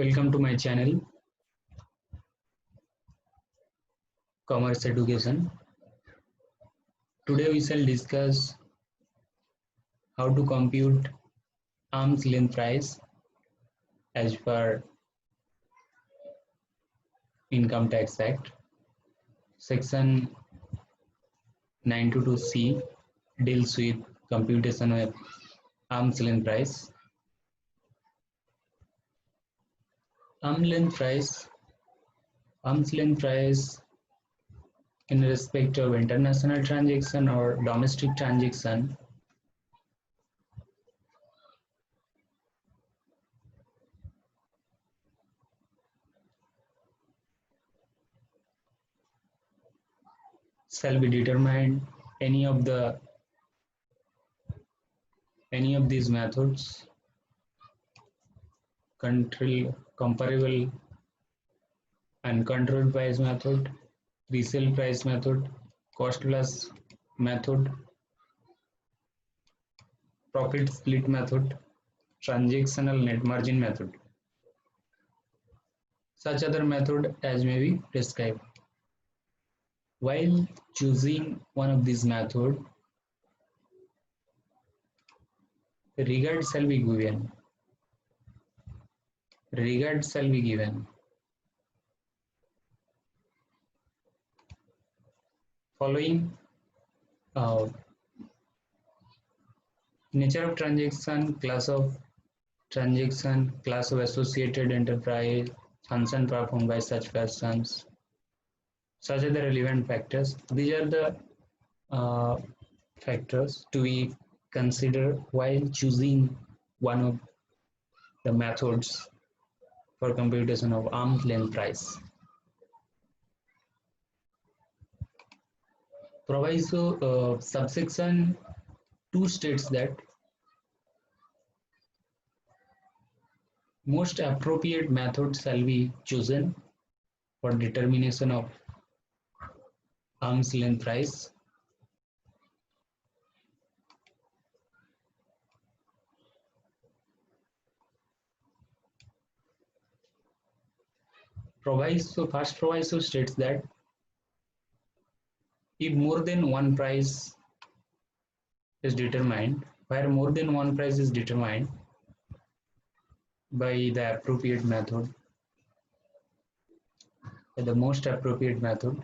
Welcome to my channel, Commerce Education. Today we shall discuss how to compute arm's length price as per Income Tax Act. Section 922C deals with computation of arm's length price. Arm's length price in respect of international transaction or domestic transaction shall be determined any of these methods: comparable and controlled price method, resale price method, cost plus method, profit split method, transactional net margin method. Such other method as may be prescribed. While choosing one of these methods, regard shall be given. Following nature of transaction, class of transaction, class of associated enterprise, function performed by such persons. Such are the relevant factors. These are the factors to be considered while choosing one of the methods for computation of arm's length price. Proviso subsection 2 states that most appropriate method shall be chosen for determination of arm's length price. First proviso states that if more than one price is determined, where more than one price is determined by the appropriate method, by the most appropriate method,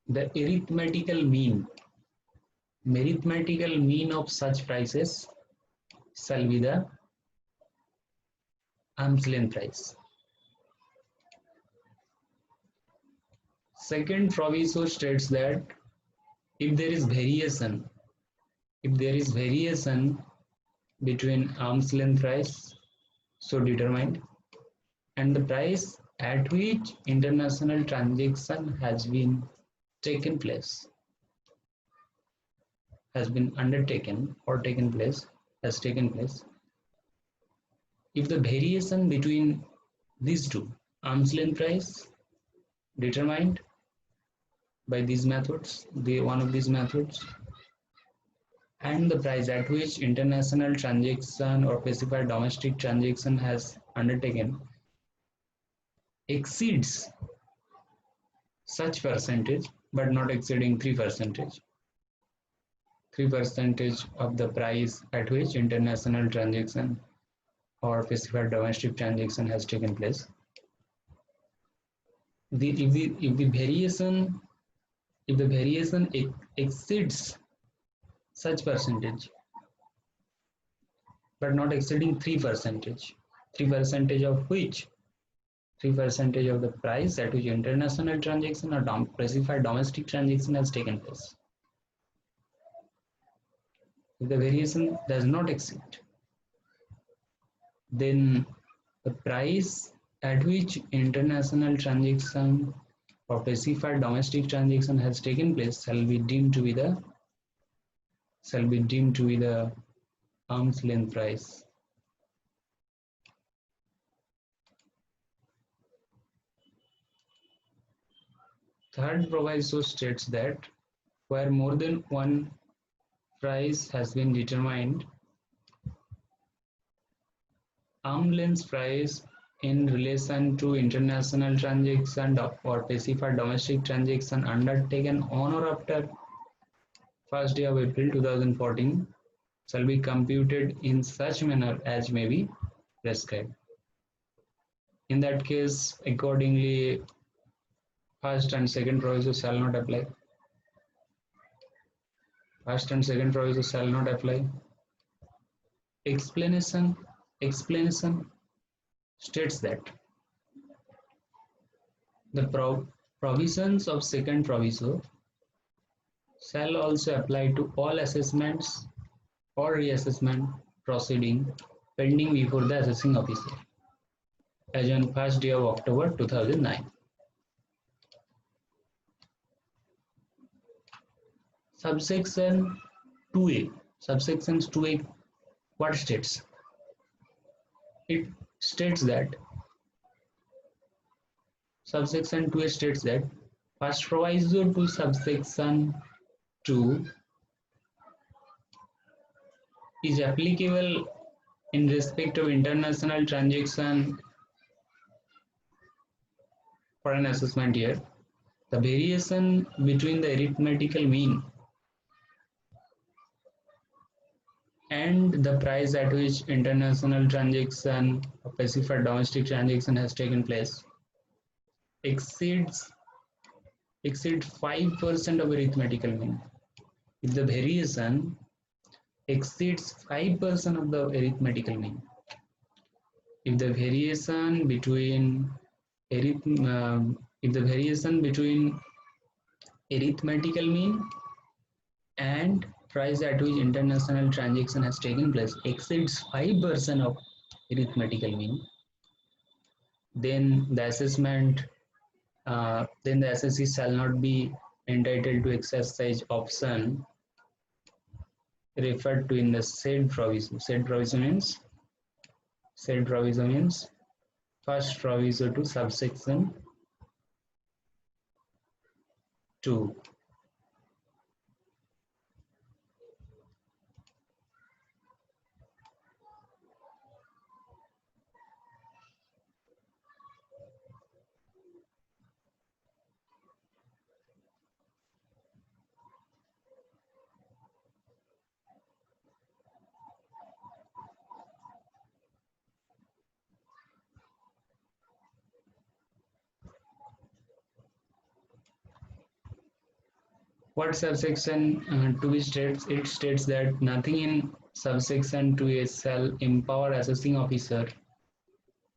the arithmetical mean of such prices shall be the arm's length price. Second proviso states that if there is variation between arm's length price so determined and the price at which international transaction has been taken place, has been undertaken or taken place, has taken place, if the variation between these two, arm's length price determined by these methods, one of these methods, and the price at which international transaction or specified domestic transaction has undertaken exceeds such percentage but not exceeding 3%. 3% of the price at which international transaction or specified domestic transaction has taken place. If the variation exceeds such percentage but not exceeding 3%, 3% of which 3% of the price at which international transaction or specified domestic transaction has taken place. If the variation does not exceed, then the price at which international transaction or specified domestic transaction has taken place shall be deemed to be the arm's length price. Third proviso states that where more than one price has been determined, arm's length price in relation to international transaction or specified domestic transaction undertaken on or after 1st day of April 2014 shall be computed in such manner as may be prescribed. In that case, accordingly, first and second proviso shall not apply. First and second proviso shall not apply. Explanation states that the provisions of second proviso shall also apply to all assessments or reassessment proceeding pending before the assessing officer as on 1st day of October 2009. Subsection 2A. Subsections 2A, what states? It states that subsection 2A states that first proviso to subsection 2 is applicable in respect of international transaction for an assessment year. The variation between the arithmetical mean and the price at which international transaction or specified domestic transaction has taken place exceeds 5% of arithmetical mean. If the variation exceeds 5% of the arithmetical mean, if the variation between arithmetical mean and price at which international transaction has taken place exceeds 5% of arithmetical mean, then the assessee shall not be entitled to exercise option referred to in the said proviso. Said proviso means first proviso to subsection 2. What subsection 2 states? It states that nothing in subsection 2A shall empower assessing officer.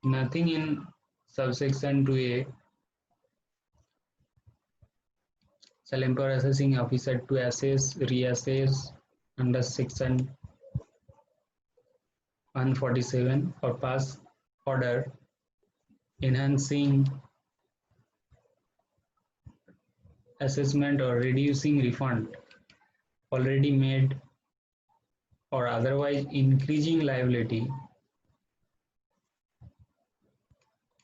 Nothing in subsection 2A shall empower assessing officer to assess, reassess under section 147 or pass order enhancing assessment or reducing refund already made or otherwise increasing liability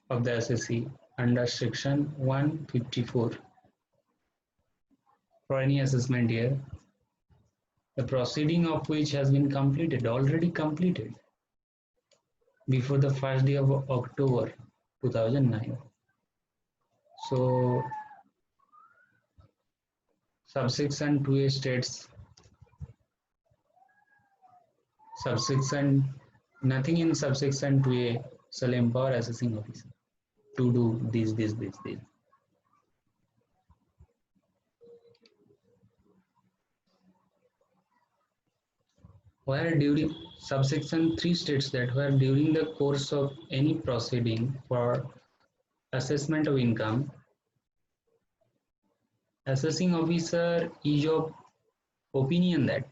of the assessee under section 154 for any assessment year, the proceeding of which has been already completed before the 1st day of October 2009. So subsection 2A states nothing in subsection 2A shall empower assessing officer to do this. Where during subsection 3 states that where during the course of any proceeding for assessment of income, assessing officer is of opinion that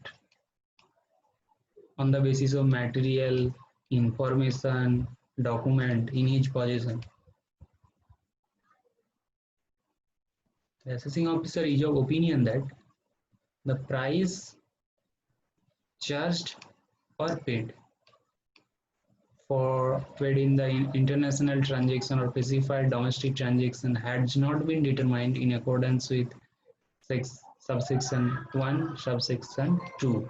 on the basis of material, information, document in his possession, the assessing officer is of opinion that the price charged or paid in the international transaction or specified domestic transaction has not been determined in accordance with subsection 1, subsection 2.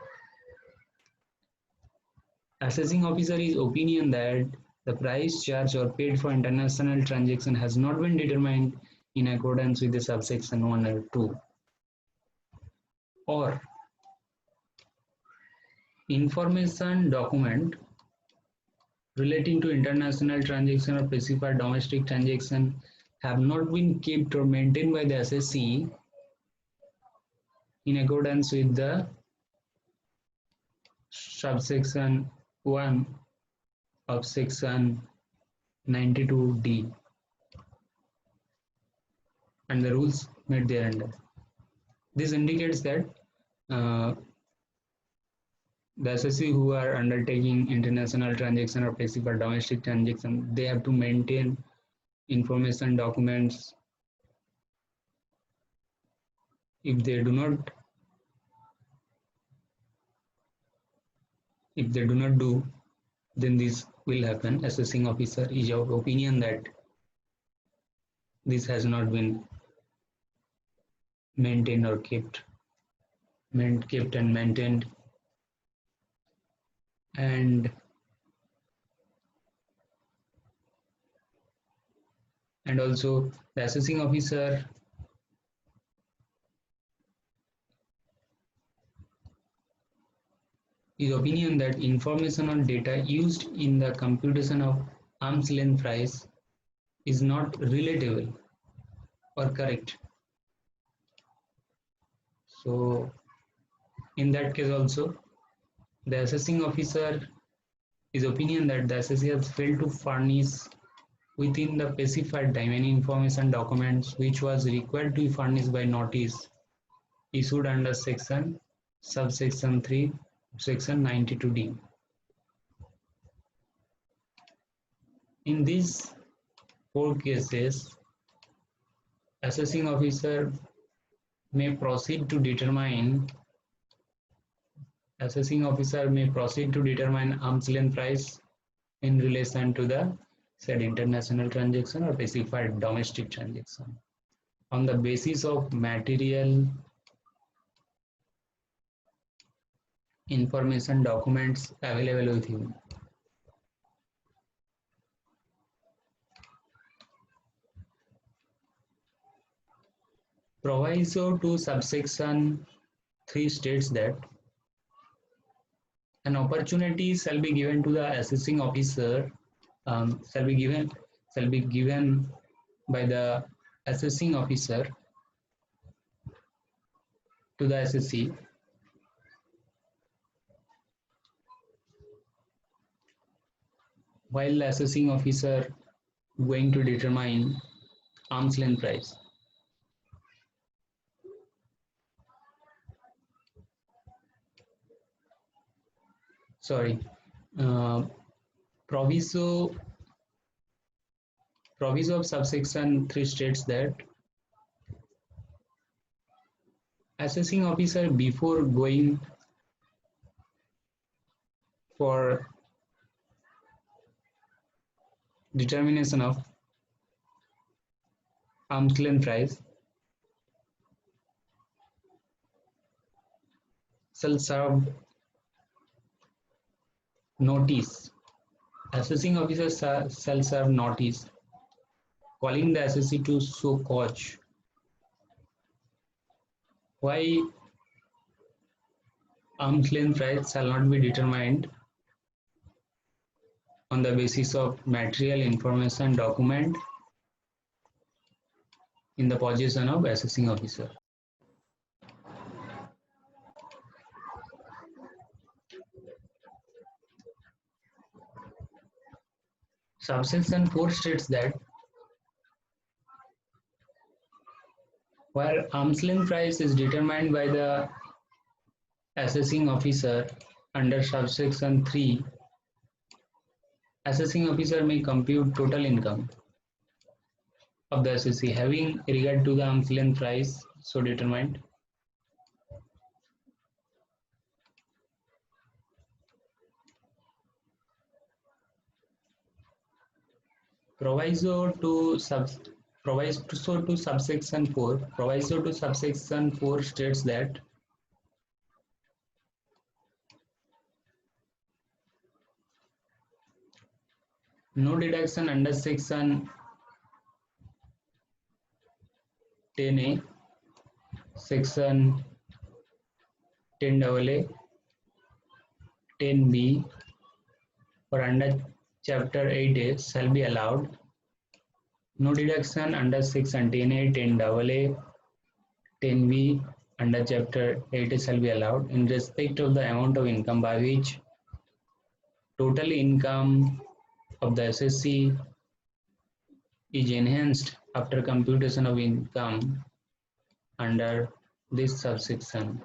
Assessing officer is opinion that the price charged or paid for international transaction has not been determined in accordance with the subsection 1 or 2, or information document relating to international transaction or specified domestic transaction have not been kept or maintained by the SSC in accordance with the subsection 1 of section 92D and the rules made thereunder. This indicates that the SSC who are undertaking international transaction or specified domestic transaction, they have to maintain information documents. If they do not do, then this will happen. Assessing officer is of opinion that this has not been maintained or kept and maintained, and also the assessing officer is opinion that information on data used in the computation of arm's length price is not relatable or correct. So in that case also, the assessing officer is opinion that the SSC has failed to furnish within the specified time any information documents which was required to be furnished by notice issued under subsection 3 section 92D. In these 4 cases, assessing officer may proceed to determine arm's length price in relation to the said international transaction or specified domestic transaction on the basis of material information documents available with him. Proviso to subsection 3 states that an opportunity shall be given to the assessing officer, shall be given by the assessing officer to the SSC while the assessing officer going to determine arm's length price. Proviso of subsection 3 states that assessing officer before going for determination of arm's length price shall serve notice. Assessing officer shall serve notice calling the SSC to show cause why arm's length price shall not be determined on the basis of material information document in the possession of assessing officer. Subsection 4 states that where arm's length price is determined by the assessing officer under subsection 3, assessing officer may compute total income of the SSC having regard to the arm's length price so determined. Proviso to subsection 4 states that No deduction under section 10A, section 10AA, 10B or under chapter 8A shall be allowed. No deduction under section 10A, 10AA, 10B under chapter 8A shall be allowed in respect of the amount of income by which total income of the assessee is enhanced after computation of income under this subsection.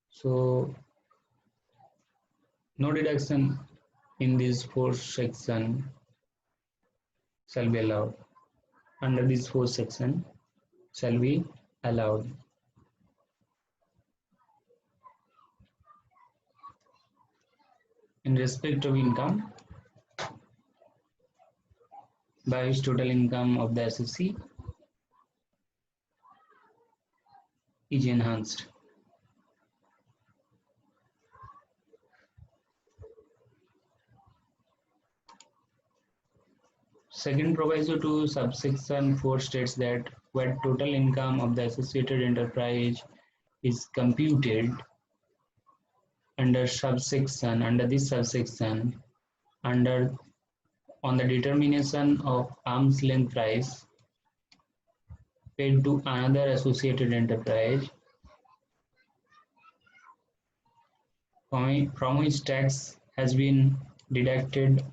So no deduction in these four sections shall be allowed. Under these four sections shall be allowed. In respect of income by which total income of the assessee is enhanced. Second proviso to subsection 4 states that where total income of the associated enterprise is computed under this subsection under on the determination of arm's length price paid to another associated enterprise from which tax has been deducted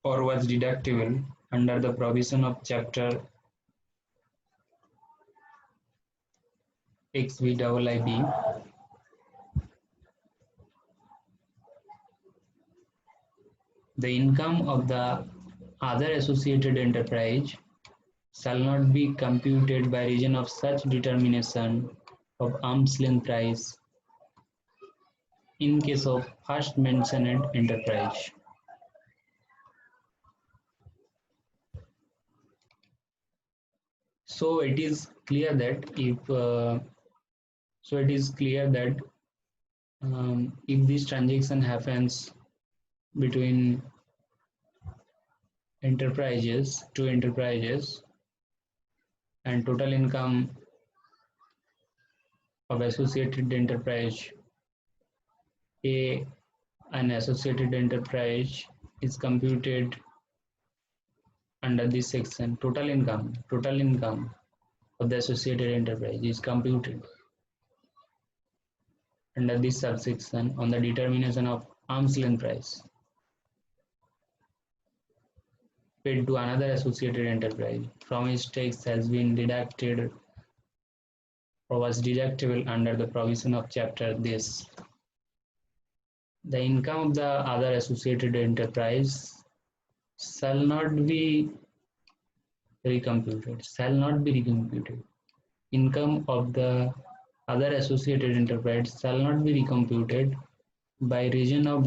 or was deductible under the provision of chapter XVIIB. The income of the other associated enterprise shall not be computed by reason of such determination of arm's length price in case of first mentioned enterprise. So it is clear that if this transaction happens between two enterprises, and total income of associated enterprise A and associated enterprise is computed under this section. Total income of the associated enterprise is computed under this subsection on the determination of arm's length price paid to another associated enterprise from which tax has been deducted or was deductible under the provision of chapter this. The income of the other associated enterprise shall not be recomputed. Income of the other associated enterprise shall not be recomputed by reason of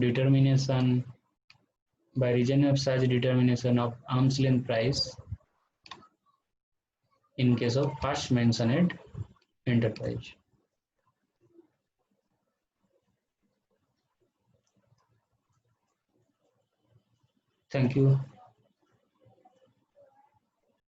such determination of arm's length price in case of first mentioned enterprise. Thank you.